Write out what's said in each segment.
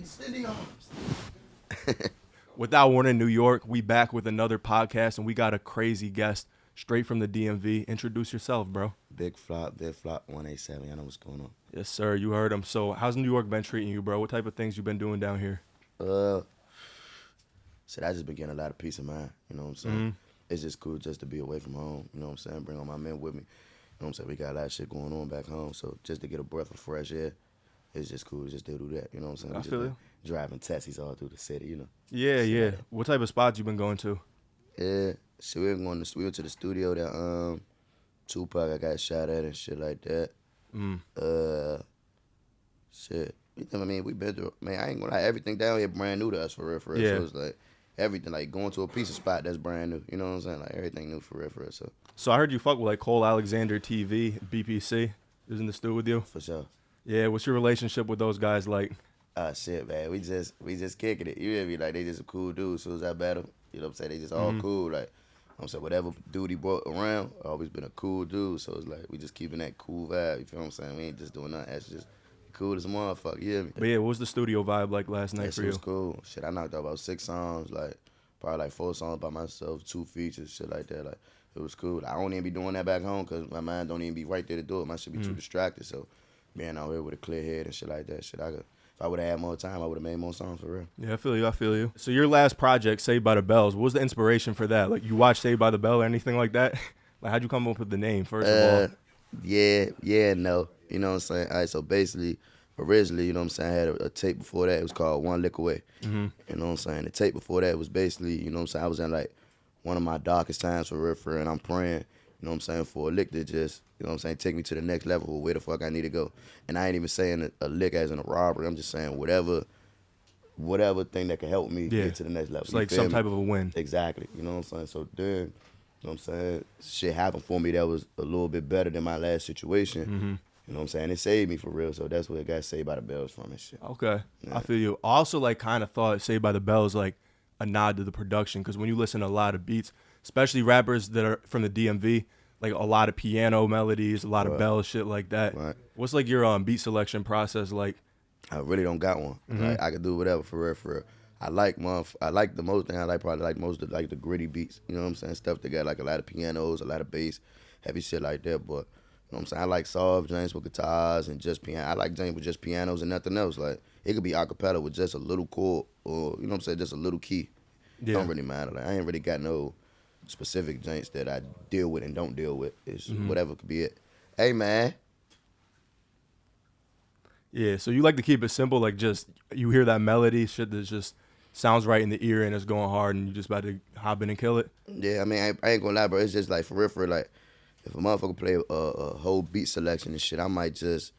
Extend the arms. Without Warning New York, we back with another podcast, and we got a crazy guest straight from the DMV. Introduce yourself, bro. Big Flop 187. Y'all know what's going on. Yes, sir. You heard him. So, how's New York been treating you, bro? What type of things you been doing down here? Shit, I just been getting a lot of peace of mind. You know what I'm saying? Mm-hmm. It's just cool just to be away from home. You know what I'm saying? Bring all my men with me. You know what I'm saying? We got a lot of shit going on back home. So just to get a breath of fresh air, it's just cool just to do that. You know what I'm saying? I We just feel been you. driving taxis all through the city, you know? Yeah. What type of spots you been going to? Yeah. So we went to the studio that Tupac I got shot at and shit like that. Shit. I mean, we been through, man, I ain't gonna lie, everything down here brand new to us for real. Yeah. So it's like everything, like going to a pizza spot that's brand new. You know what I'm saying? Like everything new for real. So, I heard you fuck with like Cole Alexander TV, BPC. Is in the studio with you? For sure. Yeah, what's your relationship with those guys like? Shit, man. We just kicking it. You hear me? Like they just a cool dude. As soon as I battle, you know what I'm saying? They just all cool. Like I'm saying, whatever dude he brought around, always been a cool dude. So it's like we just keeping that cool vibe. You feel what I'm saying? We ain't just doing nothing. That's just cool as a motherfucker. You hear me? But yeah, what was the studio vibe like last night That for shit you? was cool. Shit, I knocked out about 6 songs, like probably like 4 songs by myself, 2 features, shit like that. Like it was cool. I don't even be doing that back home because my mind don't even be right there to do it. My shit be too distracted. So being out here with a clear head and shit like that, shit, if I would have had more time, I would have made more songs for real. Yeah, I feel you. So your last project, Saved by the Bells, what was the inspiration for that? Like you watched Saved by the Bell or anything like that? Like how'd you come up with the name first of all? Yeah, no. You know what I'm saying? All right, so basically, originally, you know what I'm saying, I had a tape before that. It was called One Lick Away. Mm-hmm. You know what I'm saying? The tape before that was basically, you know what I'm saying, I was in like one of my darkest times for real, and I'm praying, you know what I'm saying, for a lick to just, you know what I'm saying, take me to the next level of where the fuck I need to go. And I ain't even saying a lick as in a robbery. I'm just saying whatever thing that can help me get to the next level. It's like some type of a win. Exactly. You know what I'm saying? So then, you know what I'm saying, shit happened for me that was a little bit better than my last situation. Mm-hmm. You know what I'm saying? It saved me for real. So that's where it got Saved by the Bells from and shit. Okay, Yeah. I feel you. I also like kind of thought Saved by the Bell is like a nod to the production because when you listen to a lot of beats, especially rappers that are from the DMV, like a lot of piano melodies, a lot of bells, shit like that. Right. What's like your beat selection process like? I really don't got one. Like, I can do whatever for real. I like the most thing I like probably like most of like the gritty beats. You know what I'm saying? Stuff that got like a lot of pianos, a lot of bass, heavy shit like that. But you know what I'm saying? I like soft joints with guitars and just piano. I like joints with just pianos and nothing else. Like it could be acapella with just a little chord or you know what I'm saying, just a little key. Yeah. Don't really matter. Like I ain't really got no specific joints that I deal with and don't deal with. It's whatever could be it. Hey man. Yeah, so you like to keep it simple, like just you hear that melody, shit that just sounds right in the ear and it's going hard and you just about to hop in and kill it? Yeah, I mean, I ain't gonna lie, bro. It's just like, for real, like, if a motherfucker play a whole beat selection and shit, I might just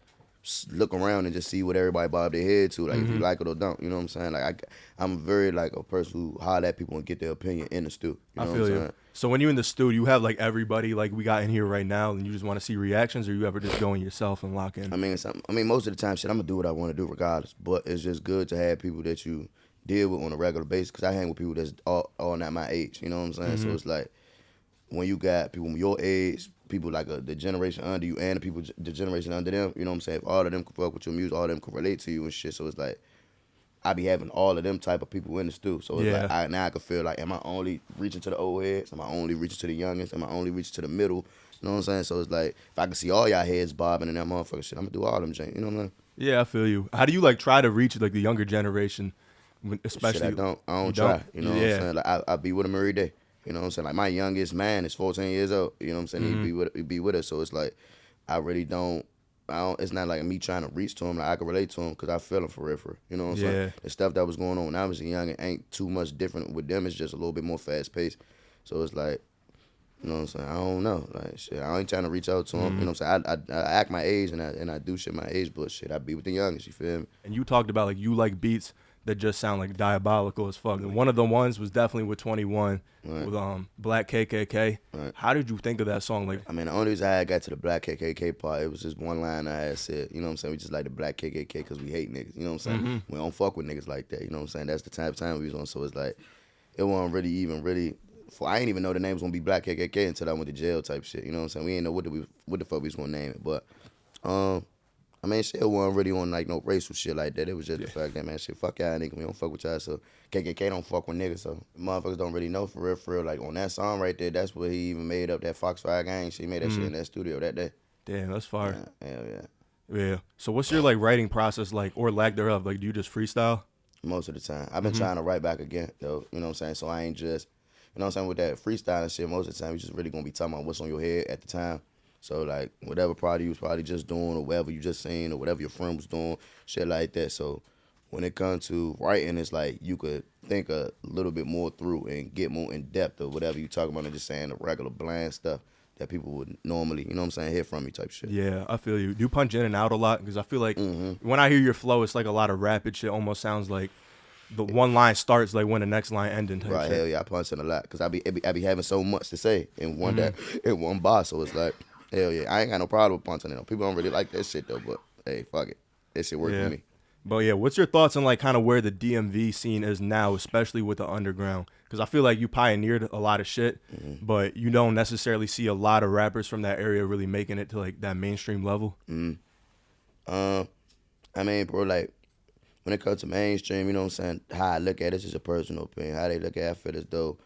look around and just see what everybody bob their head to, like, if you like it or don't. You know what I'm saying? Like, I'm very, like, a person who holler at people and get their opinion in the stew. You know I feel what I'm you. saying? So when you're in the studio, you have, like, everybody, like, we got in here right now, and you just want to see reactions, or you ever just go in yourself and lock in? I mean, most of the time, shit, I'm gonna do what I want to do regardless. But it's just good to have people that you deal with on a regular basis, because I hang with people that's all not my age. You know what I'm saying? So it's like, when you got people your age, people like the generation under you and the generation under them, you know what I'm saying? If all of them can fuck with your music, all of them can relate to you and shit. So it's like, I be having all of them type of people in the stew. So it's like, I can feel like, am I only reaching to the old heads? Am I only reaching to the youngest? Am I only reaching to the middle? You know what I'm saying? So it's like, if I can see all y'all heads bobbing and that motherfucker shit, I'm gonna do all them jank. You know what I'm saying? Yeah, I feel you. How do you, like, try to reach, like, the younger generation, especially? Shit, I don't try. You know what I'm Yeah. saying? Like, I be with them every day. You know what I'm saying? Like, my youngest man is 14 years old. You know what I'm saying? He be with us. So it's like, I really don't, it's not like me trying to reach to him. Like, I can relate to him because I feel him for real. You know what I'm saying? The stuff that was going on when I was young, it ain't too much different with them. It's just a little bit more fast paced. So it's like, you know what I'm saying? I don't know. Like, shit, I ain't trying to reach out to him. You know what I'm saying? I act my age and I do shit my age, but shit, I be with the youngest. You feel me? And you talked about, like, you like beats that just sound like diabolical as fuck. And one of the ones was definitely with 21 with Black KKK. Right. How did you think of that song? Like, I mean, the only reason I got to the Black KKK part, it was just one line I had said, you know what I'm saying? We just like the Black KKK because we hate niggas. You know what I'm saying? We don't fuck with niggas like that. You know what I'm saying? That's the type of time we was on. So it's like, it wasn't really. I ain't even know the name was gonna be Black KKK until I went to jail type shit. You know what I'm saying? We ain't know what the fuck we was gonna name it. But I mean, shit wasn't really on like no racial shit like that. It was just the fact that, man, shit, fuck y'all niggas. We don't fuck with y'all. So KKK don't fuck with niggas. So motherfuckers don't really know for real. Like on that song right there, that's where he even made up that Foxfire gang. She made that shit in that studio that day. Damn, that's fire. Yeah, hell yeah. Yeah. So what's your like writing process like, or lack thereof? Like, do you just freestyle? Most of the time. I've been trying to write back again, though. You know what I'm saying? So I ain't just, you know what I'm saying, with that freestyling shit, most of the time, you just really gonna be talking about what's on your head at the time. So, like, whatever probably you was probably just doing or whatever you just seen or whatever your friend was doing, shit like that. So, when it comes to writing, it's like you could think a little bit more through and get more in depth of whatever you talking about and just saying the regular bland stuff that people would normally, you know what I'm saying, hear from you type shit. Yeah, I feel you. Do you punch in and out a lot? Because I feel like when I hear your flow, it's like a lot of rapid shit. Almost sounds like the one line starts like when the next line ending type Right, shit. hell yeah, I punch in a lot because I be having so much to say in one in one bar. So it's like, hell yeah, I ain't got no problem with punching it. People don't really like that shit though, but hey, fuck it, that shit work for me. But yeah, what's your thoughts on like kind of where the DMV scene is now, especially with the underground? Because I feel like you pioneered a lot of shit, but you don't necessarily see a lot of rappers from that area really making it to like that mainstream level. I mean, bro, like when it comes to mainstream, you know what I'm saying, how I look at it, it's just a personal opinion. How they look at it, I feel as though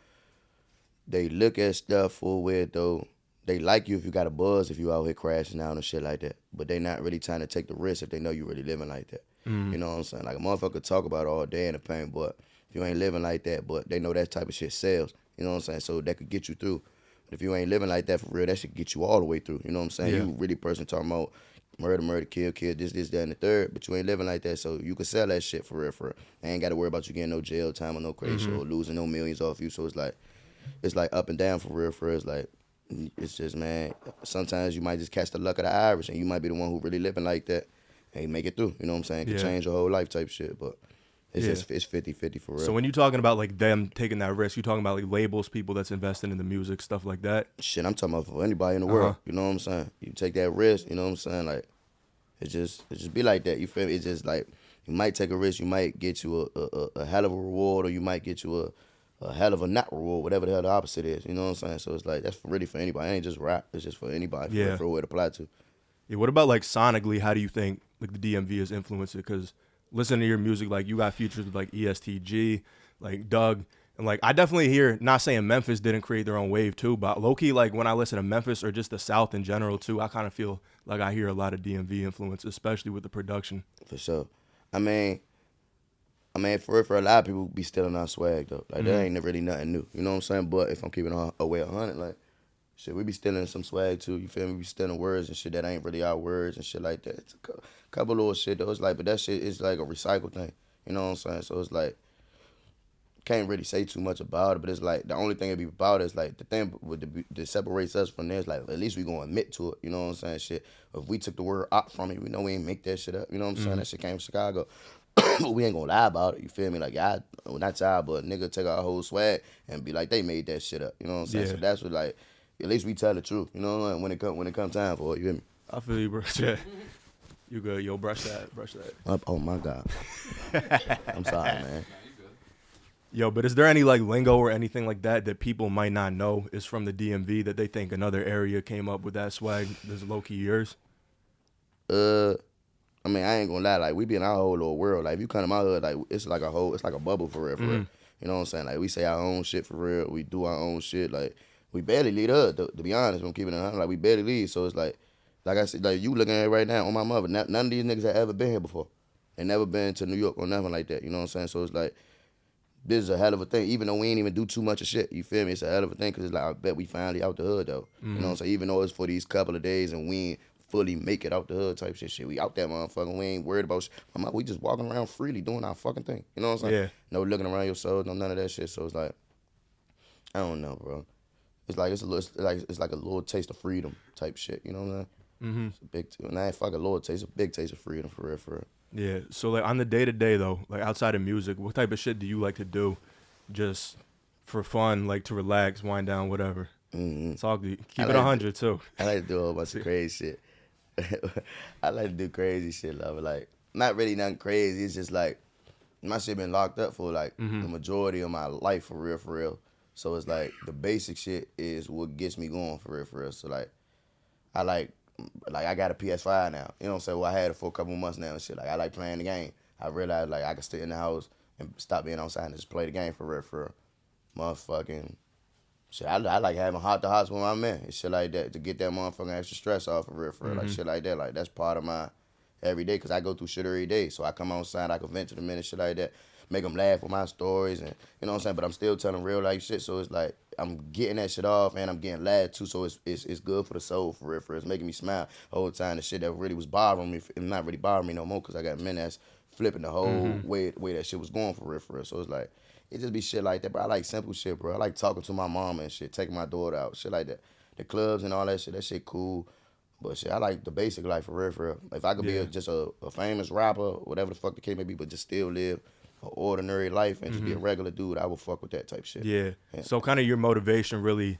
they look at stuff for where though they like you if you got a buzz, if you out here crashing out and shit like that. But they not really trying to take the risk if they know you really living like that. You know what I'm saying? Like a motherfucker could talk about it all day in the pain, but if you ain't living like that, but they know that type of shit sells. You know what I'm saying? So that could get you through. But if you ain't living like that for real, that should get you all the way through. You know what I'm saying? Yeah. You really person talking about murder, kill, this, that, and the third, but you ain't living like that, so you can sell that shit for real. I ain't got to worry about you getting no jail time or no crazy shit or losing no millions off you. So it's like up and down for real. It's like, it's just, man, sometimes you might just catch the luck of the Irish and you might be the one who really living like that and make it through. You know what I'm saying? It could change your whole life type shit, but it's just, it's 50-50 for real. So when you talking about like them taking that risk, you talking about like labels, people that's investing in the music, stuff like that? Shit, I'm talking about for anybody in the world. You know what I'm saying? You take that risk, you know what I'm saying? Like, it just be like that. You feel me? It's just like, you might take a risk, you might get you a hell of a reward, or you might get you a hell of a not reward, whatever the hell the opposite is. You know what I'm saying? So it's like, that's really for anybody. It ain't just rap. It's just for anybody for where it apply to. Yeah, what about like sonically, how do you think like the DMV has influenced it? Because listening to your music, like you got features with like ESTG, like Doug, and like I definitely hear, not saying Memphis didn't create their own wave too, but low-key, like when I listen to Memphis or just the South in general too, I kind of feel like I hear a lot of DMV influence, especially with the production. For sure. I mean, for a lot of people be stealing our swag though. Like that ain't really nothing new. You know what I'm saying? But if I'm keeping it away 100, like shit, we be stealing some swag too. You feel me? We be stealing words and shit that ain't really our words and shit like that. It's a couple little shit though. It's like, but that shit is like a recycled thing. You know what I'm saying? So it's like, can't really say too much about it, but it's like the only thing it be about is like the thing that separates us from there is like at least we gonna admit to it. You know what I'm saying? Shit. If we took the word op from it, we know we ain't make that shit up. You know what I'm saying? That shit came from Chicago. But we ain't gonna lie about it, you feel me? Like, y'all, well, not y'all, but nigga take our whole swag and be like, they made that shit up. You know what I'm saying? So that's what, like, at least we tell the truth. You know what I'm saying? When it come time for it, you hear me? I feel you, bro. Yeah. You good. Yo, brush that. Oh, my God. I'm sorry, man. Yo, but is there any like lingo or anything like that people might not know is from the DMV that they think another area came up with that swag that's low-key yours? I mean, I ain't gonna lie, like, we be in our whole little world. Like, if you come to my hood, like, it's like a bubble for real. You know what I'm saying? Like, we say our own shit for real. We do our own shit. Like, we barely lead up, to be honest. I'm keeping it 100. Like, we barely lead. So it's like I said, like, you looking at it right now on my mother. None of these niggas have ever been here before. They never been to New York or nothing like that. You know what I'm saying? So it's like, this is a hell of a thing. Even though we ain't even do too much of shit, you feel me? It's a hell of a thing because it's like, I bet we finally out the hood, though. You know what I'm saying? Even though it's for these couple of days and we ain't fully make it out the hood type shit. We out there, motherfucker. We ain't worried about shit. We just walking around freely doing our fucking thing. You know what I'm saying? Yeah. No looking around your soul, no none of that shit. So it's like, I don't know, bro. It's like it's like a little taste of freedom type shit. You know what I'm saying? It's a big, and I ain't fucking little taste, a big taste of freedom for real. Yeah. So like on the day-to-day though, like outside of music, what type of shit do you like to do, just for fun, like to relax, wind down, whatever? Talk to you. Keep it 100 too. I like to do a whole bunch of crazy shit. I like to do crazy shit, love. Like, not really nothing crazy. It's just like, my shit been locked up for like the majority of my life for real. So it's like the basic shit is what gets me going for real. So like, I like like I got a PS5 now. You know what I'm saying? Well, I had it for a couple of months now and shit. Like I like playing the game. I realized like I could stay in the house and stop being outside and just play the game for real, for motherfucking shit. I like having heart to hearts with my man and shit like that to get that motherfucking extra stress off for real, like shit like that. Like that's part of my every day because I go through shit every day. So I come outside, I can vent to the men and shit like that, make them laugh with my stories and you know what I'm saying. But I'm still telling real life shit. So it's like I'm getting that shit off and I'm getting laughed too. So it's good for the soul for real. It's making me smile the whole time. The shit that really was bothering me, it's not really bothering me no more because I got men that's flipping the whole way that shit was going for real. So it's like it just be shit like that. But I like simple shit, bro. I like talking to my mama and shit, taking my daughter out, shit like that. The clubs and all that shit cool. But shit, I like the basic life for real. If I could be just a famous rapper, whatever the fuck the case may be, but just still live an ordinary life and just be a regular dude, I would fuck with that type shit. Yeah. So kind of your motivation really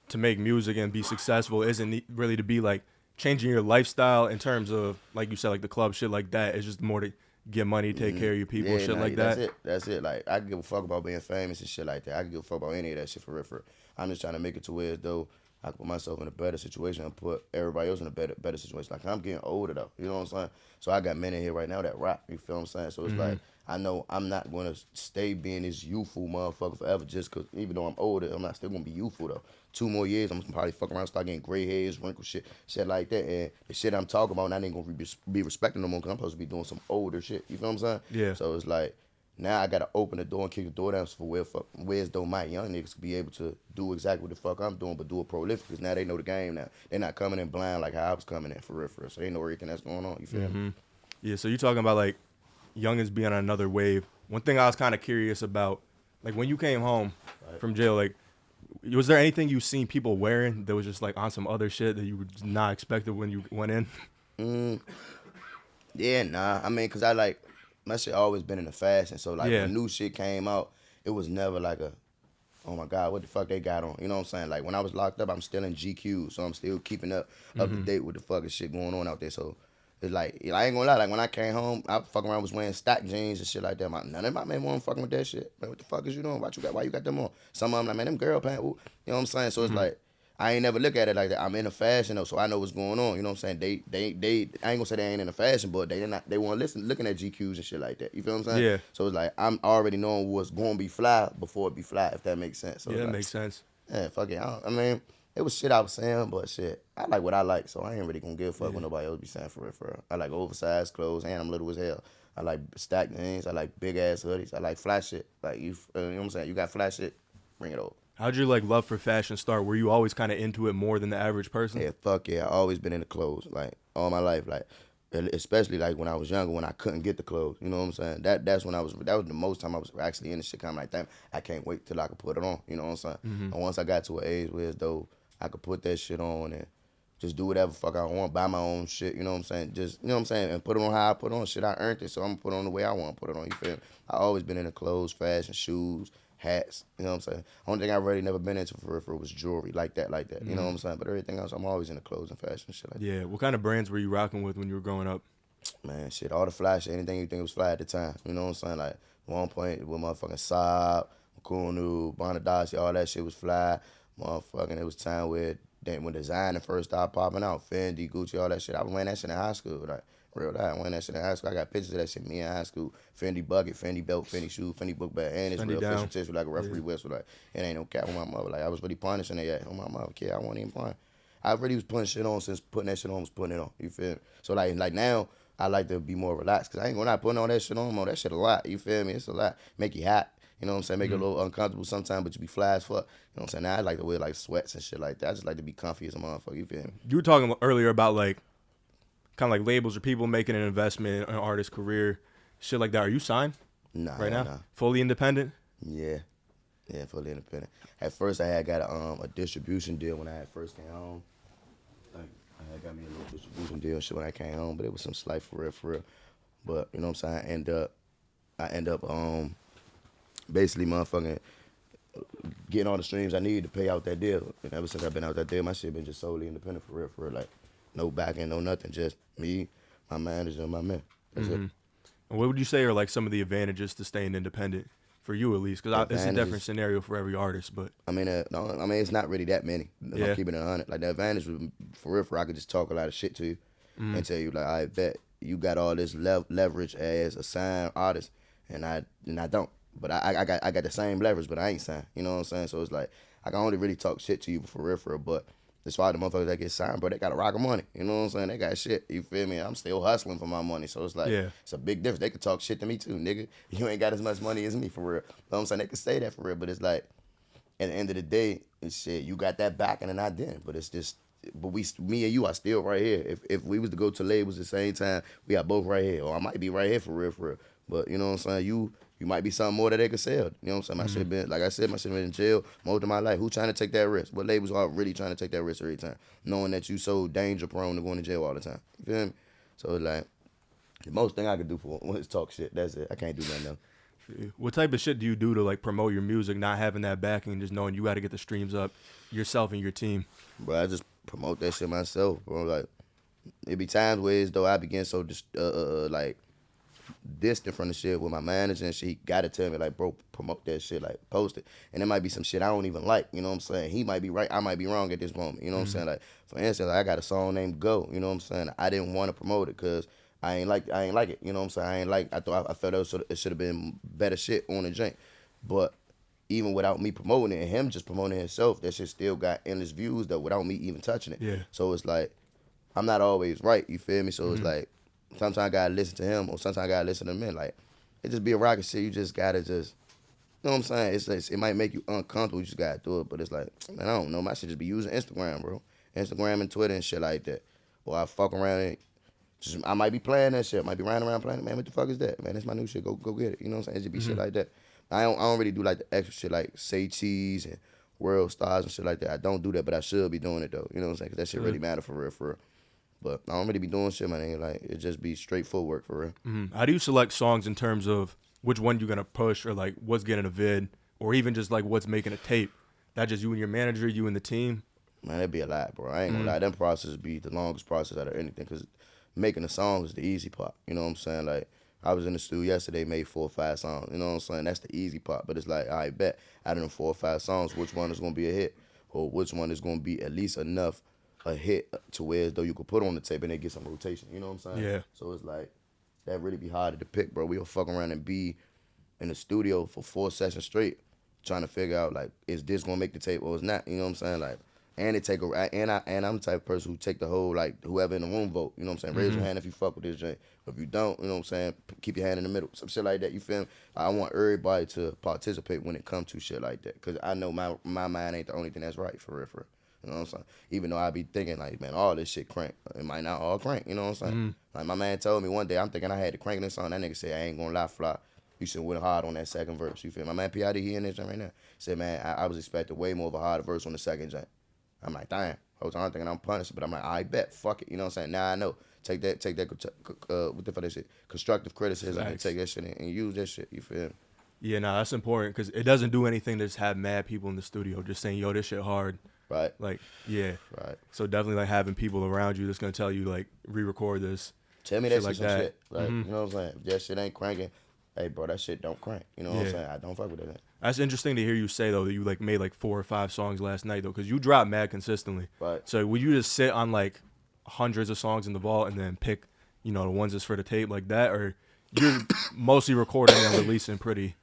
to make music and be successful isn't really to be like changing your lifestyle in terms of, like you said, like the club shit like that. It's just more to get money, take care of your people, shit like that. That's it. Like I can give a fuck about being famous and shit like that. I can give a fuck about any of that shit for real. I'm just trying to make it to where as though I can put myself in a better situation and put everybody else in a better situation. Like I'm getting older though, you know what I'm saying? So I got men in here right now that rap, you feel what I'm saying? So it's like I know I'm not gonna stay being this youthful motherfucker forever just cause even though I'm older, I'm not still gonna be youthful though. 2 more years, I'm gonna probably fuck around, start getting gray hairs, wrinkles, shit like that. And the shit I'm talking about, I ain't gonna be respecting no more because I'm supposed to be doing some older shit. You feel what I'm saying? Yeah. So it's like now I gotta open the door and kick the door down for where's though my young niggas can be able to do exactly what the fuck I'm doing, but do it prolific because now they know the game now. They're not coming in blind like how I was coming in for real. So they know everything that's going on. You feel me? Yeah. So you're talking about like youngins being on another wave. One thing I was kind of curious about, like when you came home from jail, like was there anything you seen people wearing that was just like on some other shit that you were just not expected when you went in? Yeah, nah. I mean, cause I like my shit always been in the fashion. So like when new shit came out, it was never like a, oh my God, what the fuck they got on? You know what I'm saying? Like when I was locked up, I'm still in GQ, so I'm still keeping up to date with the fucking shit going on out there. So it's like, I ain't gonna lie, like when I came home, I fucking around was wearing stock jeans and shit like that. None of my men wasn't fucking with that shit. Man, what the fuck is you doing? Why you got them on? Some of them like, man, them girl pants, you know what I'm saying? So it's like, I ain't never look at it like that. I'm in the fashion though, so I know what's going on. You know what I'm saying? They I ain't gonna say they ain't in the fashion, but they weren't looking at GQs and shit like that. You feel what I'm saying? Yeah. So it's like I'm already knowing what's gonna be fly before it be fly, if that makes sense. So Yeah, that like, makes sense. Yeah, fuck it. I mean, it was shit I was saying, but shit, I like what I like, so I ain't really gonna give a fuck what nobody else be saying for real. I like oversized clothes, and I'm little as hell. I like stacked jeans. I like big ass hoodies. I like fly shit. Like you know what I'm saying? You got fly shit, bring it over. How'd your like love for fashion start? Were you always kind of into it more than the average person? Yeah, fuck yeah. I always been into clothes, like all my life, like especially like when I was younger, when I couldn't get the clothes. You know what I'm saying? That was the most time I was actually into shit. Kind of like that. I can't wait till I can put it on. You know what I'm saying? And once I got to an age where as though I could put that shit on and just do whatever fuck I want, buy my own shit. You know what I'm saying? Just you know what I'm saying, and put it on how I put on shit. I earned it, so I'm gonna put it on the way I want to put it on. You feel me? I always been into clothes, fashion, shoes, hats, you know what I'm saying? Only thing I really never been into for was jewelry, like that. You know what I'm saying? But everything else, I'm always into clothes and fashion, shit like that. Yeah, what kind of brands were you rocking with when you were growing up? Man, shit, all the fly shit, anything you think was fly at the time. You know what I'm saying? Like, one point, with motherfucking Saab, Makunu, Bonadashi, all that shit was fly. Motherfucking, it was time where when designer first started popping out, Fendi, Gucci, all that shit. I was wearing that shit in high school, like, real life. I wearing that shit in high school. I got pictures of that shit, me in high school. Fendi bucket, Fendi belt, Fendi shoe, Fendi book bag, and it's Fendi real down. official tissue, like a referee whistle. Like, it ain't no cap on my mother. Like, I was really punishing that on my mother. Kid, I wasn't even playing. I really was putting shit on since putting that shit on was putting it on. You feel me? So, like now, I like to be more relaxed, because I ain't gonna not putting all that shit on, man. That shit a lot. You feel me? It's a lot. Make you hot. You know what I'm saying? Make it a little uncomfortable sometimes, but you be fly as fuck. You know what I'm saying? Now I like to wear like sweats and shit like that. I just like to be comfy as a motherfucker. You feel me? You were talking earlier about like kind of like labels or people making an investment in an artist's career, shit like that. Are you signed Nah, right now? Nah. Fully independent? Yeah, fully independent. At first, I had got a distribution deal when I had first came home. Like, I had got me a little distribution deal and shit when I came home, but it was some slight for real. But you know what I'm saying? I end up basically motherfucking getting all the streams I needed to pay out that deal. And ever since I've been out that deal, my shit been just solely independent for real. Like, no backing, no nothing, just me, my manager, and my man. That's it. And what would you say are like some of the advantages to staying independent for you at least, because it's a different advantages. scenario for every artist. But I mean, no, I mean it's not really that many. If I'm keeping it 100. Like the advantage was for real, I could just talk a lot of shit to you and tell you like, I bet you got all this leverage as a signed artist, and I don't. But I got the same leverage, but I ain't signed. You know what I'm saying? So it's like I can only really talk shit to you for real. But as far as the motherfuckers that get signed, bro, they got a rock of money. You know what I'm saying? They got shit. You feel me? I'm still hustling for my money. So it's like, it's a big difference. They could talk shit to me too, nigga. You ain't got as much money as me for real. You know what I'm saying? They could say that for real, but it's like, at the end of the day, it's shit. You got that backing and I didn't. But it's just, but me and you are still right here. If we was to go to labels at the same time, we are both right here. Or I might be right here for real. But you know what I'm saying? You might be something more that they could sell. You know what I'm saying? My shit been, like I said, my shit been in jail most of my life. Who trying to take that risk? What labels are really trying to take that risk every time? Knowing that you so danger prone to going to jail all the time. You feel me? So it's like, the most thing I could do for is talk shit. That's it. I can't do nothing else. What type of shit do you do to like promote your music, not having that backing and just knowing you got to get the streams up yourself and your team? Bro, I just promote that shit myself, bro. Like, it be times where as though I begin so like distant from the shit with my manager and shit. He gotta tell me like, bro, promote that shit, like post it. And it might be some shit I don't even like. You know what I'm saying? He might be right, I might be wrong at this moment. You know what I'm saying? Like, for instance, like, I got a song named Go. You know what I'm saying? I didn't want to promote it because I ain't like it. You know what I'm saying? I felt it should have been better shit on the joint. But even without me promoting it and him just promoting himself, that shit still got endless views though without me even touching it. Yeah. So it's like, I'm not always right, you feel me? So it's like, sometimes I gotta listen to him or sometimes I gotta listen to men. Like, it just be a rocket shit. You just gotta just, you know what I'm saying? It's like, it might make you uncomfortable. You just gotta do it. But it's like, man, I don't know. My shit just be using Instagram, bro. Instagram and Twitter and shit like that. Or I fuck around and I might be playing that shit. I might be riding around playing it. Man, what the fuck is that? Man, that's my new shit. Go get it. You know what I'm saying? It just be shit like that. I don't really do like the extra shit like Say Cheese and World Stars and shit like that. I don't do that, but I should be doing it though. You know what I'm saying? Cause that shit really matter for real. But I don't really be doing shit, my nigga. Like, it just be straightforward for real. How do you select songs in terms of which one you're gonna push or like what's getting a vid or even just like what's making a tape? That just you and your manager, you and the team? Man, that'd be a lot, bro. I ain't gonna lie. Them processes be the longest process out of anything because making a song is the easy part. You know what I'm saying? Like, I was in the studio yesterday, made 4 or 5 songs. You know what I'm saying? That's the easy part. But it's like, I bet out of them 4 or 5 songs, which one is gonna be a hit or which one is gonna be at least enough a hit to where as though you could put on the tape and they get some rotation. You know what I'm saying? Yeah. So it's like, that really be harder to pick, bro. We'll fuck around and be in the studio for 4 sessions straight trying to figure out, like, is this gonna make the tape or is not? You know what I'm saying? Like, and I'm the type of person who take the whole, like, whoever in the room vote. You know what I'm saying? Raise your hand if you fuck with this joint. If you don't, you know what I'm saying? Keep your hand in the middle. Some shit like that, you feel me? I want everybody to participate when it comes to shit like that. Because I know my mind ain't the only thing that's right, for real. You know what I'm saying? Even though I be thinking, like, man, all this shit crank. It might not all crank, you know what I'm saying? Like, my man told me one day, I'm thinking I had to crank this song. That nigga said, I ain't gonna lie, Fly. You should went hard on that second verse. You feel me? My man P.I.D., he in this joint right now. Said, man, I was expecting way more of a harder verse on the second joint. I'm like, damn. I'm thinking I'm punished, but I'm like, I bet, fuck it. You know what I'm saying? Now I know. Take that, what the fuck that shit? Constructive criticism. And take that shit and use that shit. You feel me? Yeah, nah, that's important because it doesn't do anything to just have mad people in the studio just saying, yo, this shit hard. Right. Like, yeah. Right. So definitely like having people around you that's gonna tell you like re-record this. Tell me that shit like some that. shit. Like, you know what I'm saying? If that shit ain't cranking, hey bro, that shit don't crank. You know what I'm saying? I don't fuck with that. That's interesting to hear you say though that you like made like 4 or 5 songs last night though, because you drop mad consistently. Right. So would you just sit on like hundreds of songs in the vault and then pick, you know, the ones that's for the tape like that, or you're mostly recording and releasing pretty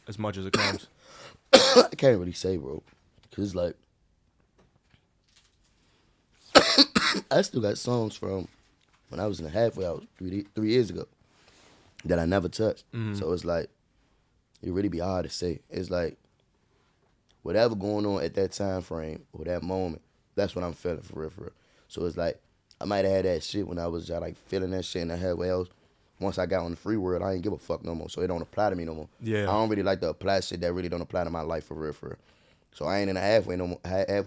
as much as it comes? I can't really say, bro, cause like I still got songs from when I was in the halfway house 3 years ago that I never touched. So it's like, it really be hard to say. It's like, whatever going on at that time frame or that moment, that's what I'm feeling for real. So it's like, I might have had that shit when I was like feeling that shit in the halfway house. Once I got on the free world, I ain't give a fuck no more. So it don't apply to me no more. Yeah. I don't really like to apply shit that really don't apply to my life for real. So I ain't in the halfway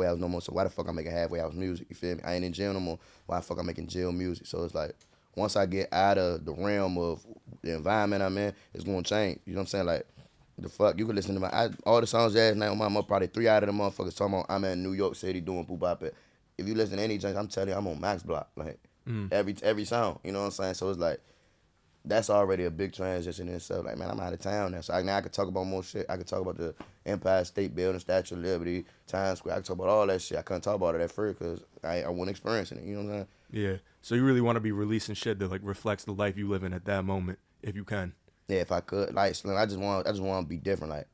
house no more. So why the fuck I'm making halfway house music? You feel me? I ain't in jail no more. Why the fuck I'm making jail music? So it's like, once I get out of the realm of the environment I'm in, it's gonna change. You know what I'm saying? Like, the fuck, you can listen to all the songs last night on my mom, probably 3 out of the motherfuckers talking about I'm in New York City doing boo bop. If you listen to any joints, I'm telling you, I'm on Max Block. Like, every song, you know what I'm saying? So it's like, that's already a big transition in itself. Like, man, I'm out of town now. So now I can talk about more shit. I can talk about the Empire State Building, Statue of Liberty, Times Square. I can talk about all that shit. I couldn't talk about it at first because I wasn't experiencing it. You know what I'm saying? Yeah. So you really want to be releasing shit that like reflects the life you live in at that moment, if you can. Yeah, if I could. Like, Slim, I just want to be different. Like,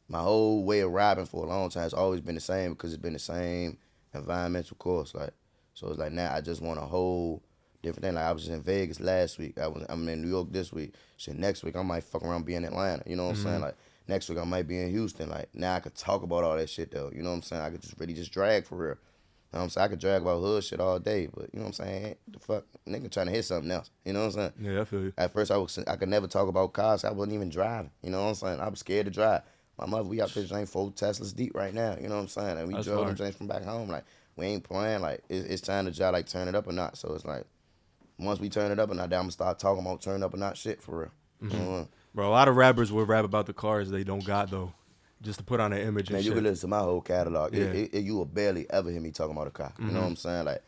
my whole way of rapping for a long time has always been the same because it's been the same environmental course. Like, so it's like now I just want a whole different thing. Like, I was in Vegas last week. I'm in New York this week. Shit, next week I might fuck around be in Atlanta. You know what I'm saying? Like, next week I might be in Houston. Like, now I could talk about all that shit though. You know what I'm saying? I could just really just drag for real. You know what I'm saying? I could drag about hood shit all day, but you know what I'm saying? The fuck, nigga trying to hit something else. You know what I'm saying? Yeah, I feel you. At first I could never talk about cars. I wasn't even driving. You know what I'm saying? I was scared to drive. My mother, we out there ain't 4 Teslas deep right now. You know what I'm saying? And we drove them things from back home. Like, we ain't playing. Like, it's time to just like turn it up or not. So it's like, once we turn it up or not, then I'm gonna start talking about turn up or not shit for real. Mm-hmm. Bro, a lot of rappers will rap about the cars they don't got though, just to put on an image. Man, and you shit. can listen to my whole catalog. Yeah. You will barely ever hear me talking about a car. You know what I'm saying? Like,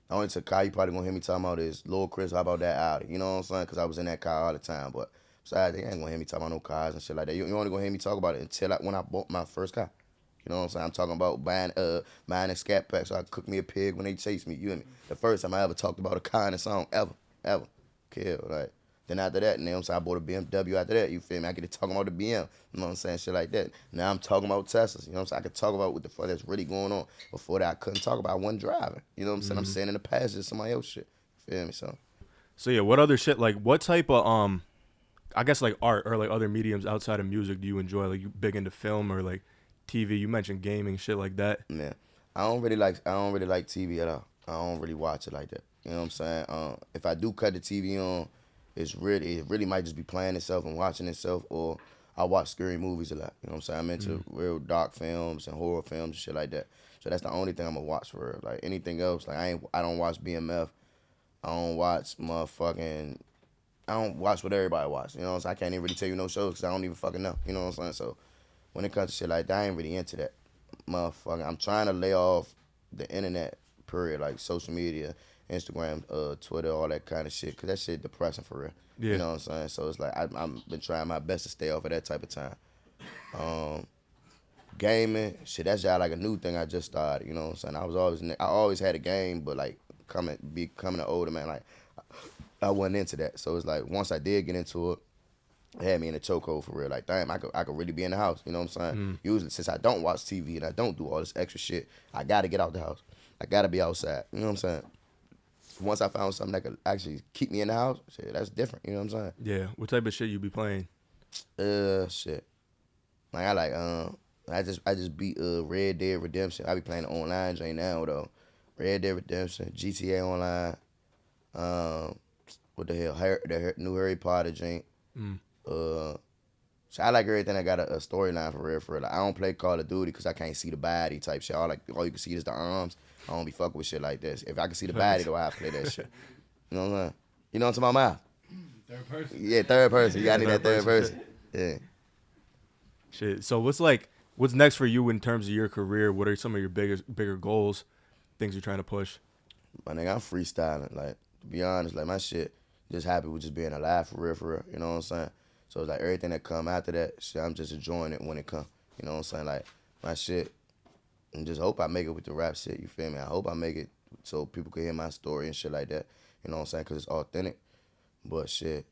the only car you probably gonna hear me talking about is Lil Chris. How about that Audi? You know what I'm saying? Because I was in that car all the time. But besides, they ain't gonna hear me talking about no cars and shit like that. You only gonna hear me talk about it until when I bought my first car. You know what I'm saying? I'm talking about buying a scat pack so I could cook me a pig when they chase me. You hear me? The first time I ever talked about a car in a song ever. Kill, like. Then after that, you know what I'm saying, I bought a BMW after that, you feel me? I get to talking about the BM, you know what I'm saying, shit like that. Now I'm talking about Teslas, you know what I'm saying? I could talk about what the fuck that's really going on. Before that, I couldn't talk about, I wasn't driving. You know what I'm saying? I'm sitting in the passenger of somebody else's shit. You feel me? So yeah, what other shit, like what type of, I guess like art or like other mediums outside of music do you enjoy? Like you big into film or like TV? You mentioned gaming, shit like that. Man, I don't really like TV at all. I don't really watch it like that. You know what I'm saying? If I do cut the TV on, it really might just be playing itself and watching itself, or I watch scary movies a lot. You know what I'm saying? I'm into real dark films and horror films and shit like that. So that's the only thing I'm gonna watch for real. Like anything else, like I don't watch BMF. I don't watch I don't watch what everybody watch. You know what I'm saying? I can't even really tell you no shows because I don't even fucking know. You know what I'm saying? So when it comes to shit like that, I ain't really into that. Motherfucker, I'm trying to lay off the internet, period, like social media, Instagram, Twitter, all that kind of shit, because that shit depressing for real. Yeah. You know what I'm saying? So it's like I've been trying my best to stay off of that type of time. Gaming, shit, that's just like a new thing I just started. You know what I'm saying? I always had a game, but like becoming an older man, like I wasn't into that. So it's like once I did get into it, it had me in a chokehold for real. Like, damn, I could really be in the house. You know what I'm saying? Usually, since I don't watch TV and I don't do all this extra shit, I gotta get out the house. I gotta be outside. You know what I'm saying? Once I found something that could actually keep me in the house, shit, that's different. You know what I'm saying? Yeah. What type of shit you be playing? Shit. Like I just beat Red Dead Redemption. I be playing the online joint now though. Red Dead Redemption, GTA Online. What the hell? The new Harry Potter joint. So I like everything that got a storyline for real. Like, I don't play Call of Duty because I can't see the body type shit. All you can see is the arms. I don't be fucking with shit like this. If I can see the body, though, I play that shit. You know what I'm saying? You know what I'm talking about? Third person. Yeah, third person. You gotta need that third person. Yeah. Shit. So what's next for you in terms of your career? What are some of your bigger goals, things you're trying to push? My nigga, I'm freestyling. Like, to be honest, like my shit, just happy with just being alive for real. You know what I'm saying? So it's like everything that come after that, shit, I'm just enjoying it when it come. You know what I'm saying? Like my shit, and just hope I make it with the rap shit. You feel me? I hope I make it so people can hear my story and shit like that. You know what I'm saying? Because it's authentic. But shit,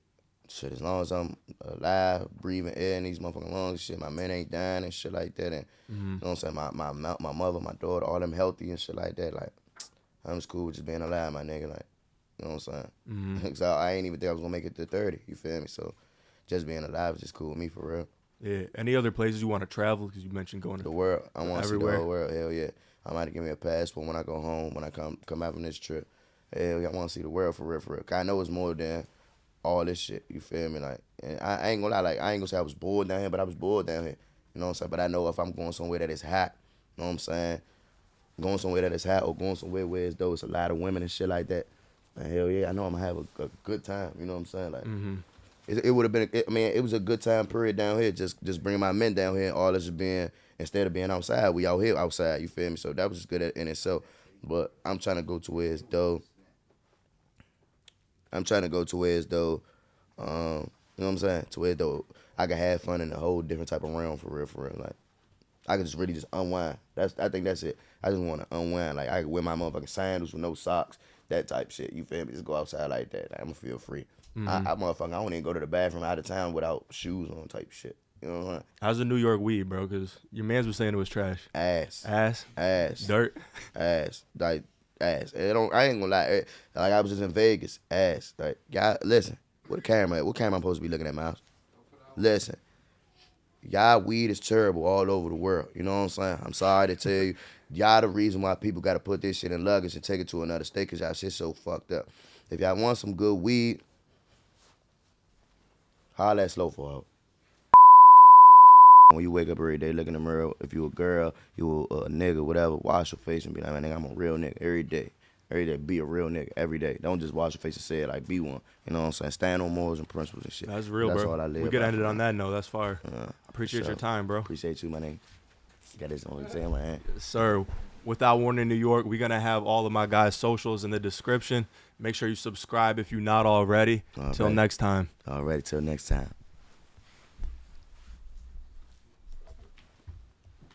as long as I'm alive, breathing air in these motherfucking lungs, shit, my man ain't dying and shit like that. And you know what I'm saying? My mother, my daughter, all them healthy and shit like that. Like, I'm just cool with just being alive, my nigga. Like, you know what I'm saying? So I ain't even think I was gonna make it to 30. You feel me? So just being alive is just cool with me for real. Yeah. Any other places you want to travel? Because you mentioned going to the world. I want to see the everywhere. whole world. Hell yeah. I might give me a passport when I go home, when I come out from this trip. Hell yeah, I want to see the world for real. 'Cause I know it's more than all this shit. You feel me? Like, and I ain't gonna lie. Like, I ain't gonna say I was bored down here, but I was bored down here. You know what I'm saying? But I know if I'm going somewhere that is hot, you know what I'm saying? Going somewhere that is hot or going somewhere where it's a lot of women and shit like that. And hell yeah, I know I'm gonna have a good time. You know what I'm saying? Like, it would have been. It was a good time period down here. Just bring my men down here. And all this being instead of being outside, we out here outside. You feel me? So that was just good in itself. But I'm trying to go to where it's though. You know what I'm saying? To where though I can have fun in a whole different type of realm for real. Like I can just really just unwind. I think that's it. I just want to unwind. Like I can wear my motherfucking sandals with no socks, that type shit. You feel me? Just go outside like that. Like, I'm gonna feel free. I motherfucker, I don't even go to the bathroom out of town without shoes on type shit. You know what I'm saying? How's the New York weed, bro? Because your man's was saying it was trash. Ass. Dirt. Ass. Like ass. I ain't gonna lie. Like I was just in Vegas. Ass. Like y'all listen. What camera I'm supposed to be looking at, Miles? Listen. Y'all weed is terrible all over the world. You know what I'm saying? I'm sorry to tell you. Y'all the reason why people got to put this shit in luggage and take it to another state because y'all shit so fucked up. If y'all want some good weed, holla at Slow for her. When you wake up every day, look in the mirror, if you a girl, you a nigga, whatever, wash your face and be like, man, nigga, I'm a real nigga every day. Every day, be a real nigga every day. Don't just wash your face and say it, like, be one. You know what I'm saying? Stand on morals and principles and shit. That's real, That's bro. all I live We could by, end it on that note. That's fire. Appreciate your time, bro. Appreciate you, my nigga. Got this on exam, man. Sir, Without Warning New York, we're going to have all of my guys' socials in the description. Make sure you subscribe if you're not already. Till next time. All right, till next time.